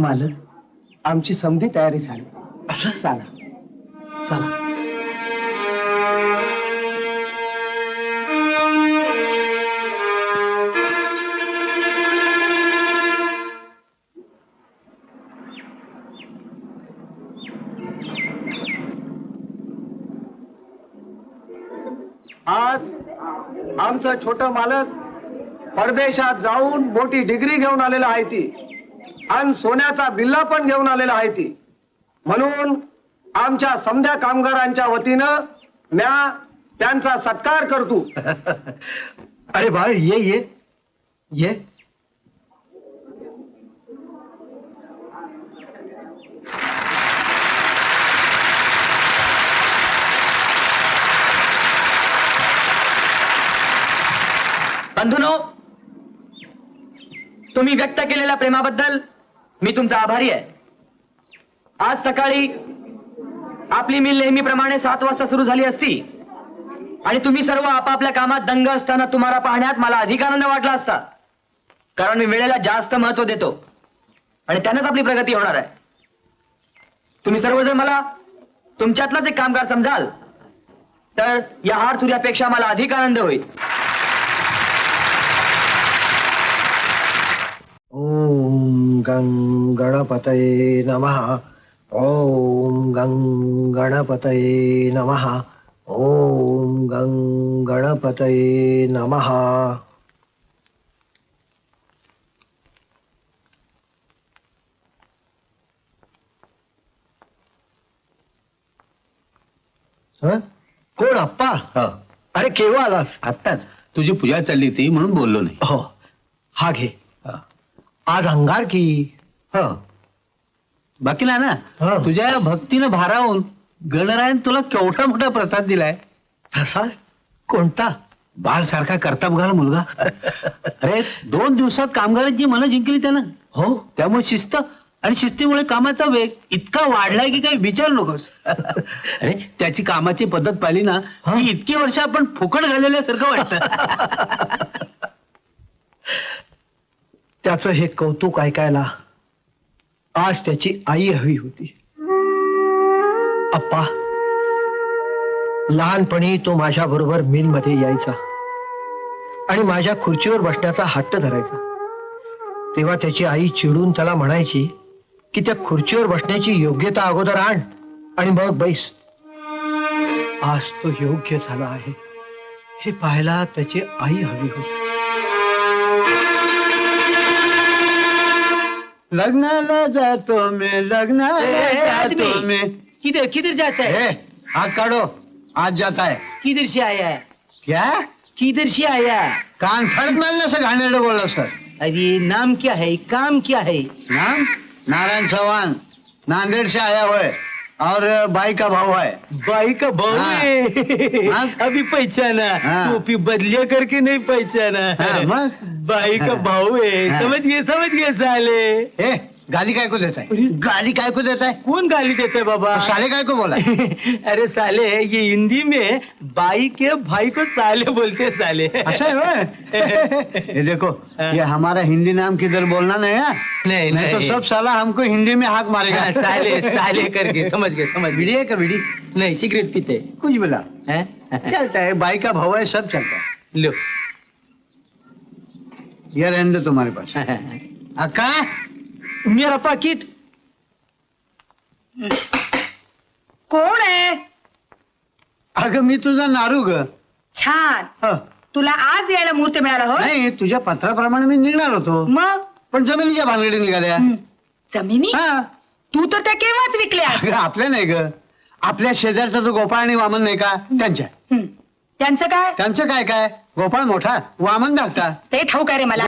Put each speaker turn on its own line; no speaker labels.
मालक आमची समधी तयारी झाली. असं चला चला. आज आमचं छोटं मालक परदेशात जाऊन मोठी डिग्री घेऊन आलेला आहे ती, आणि सोन्याचा बिल्ला पण घेऊन आलेला आहे ती. म्हणून आमच्या समध्या कामगारांच्या वतीनं म्या त्यांचा सत्कार करतो. अरे बाळ, ये ये ये.
बंधूनो, तुम्ही व्यक्त केलेल्या प्रेमाबद्दल मी तुमचा आभारी आहे. आज सकाळी आपली मिल नेहमीप्रमाणे 7 वाजता सुरू झाली असती आणि तुम्ही सर्व आपापल्या कामात दंग असताना तुम्हाला पाहण्यात मला अधिक आनंद वाटला असता, कारण मी वेळेला जास्त महत्व देतो आणि त्यानंच आपली प्रगती होणार आहे. तुम्ही सर्वजण मला तुमच्यातलाच एक कामगार समजाल तर या हार तुर्यापेक्षा मला अधिक आनंद होईल.
ओम गं गणपतये नमः. ओम गं गणपतये नमः. ओम गं गणपतये नमः. कोण अप्पा? अरे केव्हा आलास?
आत्ताच तुझी पूजा चालली होती म्हणून बोललो नाही.
हो, हा घे. आज अंगार की.
हो, बाकी ना
हो.
तुझ्या भक्तीनं भारावून गणरायन तुला केवढा मोठा प्रसाद दिलाय.
प्रसाद कोणता?
बाळ सारखा करता बघायला मुलगा. अरे 2 दिवसात कामगारांची मनं जिंकली त्यानं.
हो,
त्यामुळे शिस्त आणि शिस्तीमुळे कामाचा वेग इतका वाढलाय की काही विचार नकोस. अरे त्याची कामाची पद्धत पाहिली ना, की इतकी वर्ष आपण फुकट घालवल्यासारखं वाटतं.
त्याचं हे कौतुक ऐकायला आज त्याची आई हवी होती. अप्पा, लहानपणी तो माझ्या बरोबर मिल मध्ये यायचा आणि माझ्या खुर्चीवर बसण्याचा हट्ट धरायचा. तेव्हा त्याची आई चिडून त्याला म्हणायची की त्या खुर्चीवर बसण्याची योग्यता अगोदर आण आणि मग बैस. आज तो योग्य झाला आहे हे पाहायला त्याची आई हवी होती.
लग्नाला जातो मैं, लग्नाला जातो मैं.
किधर किधर जाता है?
हाथ काढो, आज जाता है.
किधर से आया है?
क्या?
किधर से आया?
कान फडत मारलं असं घाणेरडं बोललं असतं.
अरे नाम क्या है, काम क्या है?
नाम नारायण चौहान, नांदेड़ से आया हुआ है और बाई का भाव है.
बाई का भाऊ
हाँ.
है.
हाँ.
अभी पहचाना.
हाँ.
टोपी बदलिया करके नहीं पहचाना.
हाँ, मग?
बाई का भाऊ है.
हाँ.
समझ गए साले.
ए, गाली काय को देता है? गाली काय को देता है?
कौन गाली देते है बाबा?
साले काय को बोला?
अरे साले, ये हिंदी में बाई के भाई को साले बोलते हैं, साले.
अच्छा है वो? ये देखो, ये हमारा हिंदी नाम किधर बोलना नहीं है. नहीं तो सब साला हमको हिंदी में हाक मारेगा.
साले साले करके. समझ गए.
बीड़ी है का बीड़ी?
नहीं, सिगरेट पीते.
कुछ बोला
हैं?
चलता है, बाई का भाव है, सब चलता है.
लो.
ये रहने दो तुम्हारे पास. अक्का,
मेरा पाकिट.
कोण आहे?
अगं मी तुझा नारू ग.
छान.
हं.
तुला आज यायला मुहूर्त मिळाला हो?
नाही, तुझ्या पत्राप्रमाणे मी निघणार होतो,
मग
पण जमिनीच्या भानगडी निघाल्या.
जमिनी
हा.
तू तर त्या केव्हाच विकल्यास.
अगं, आपल्या नाही ग, आपल्या शेजारचा जो गोपाळ आणि वामन नाही का, त्यांच्या.
त्यांचं काय?
त्यांचं काय काय, गोपाळ मोठा, वामन धाकटा.
ते ठाऊक आहे रे मला.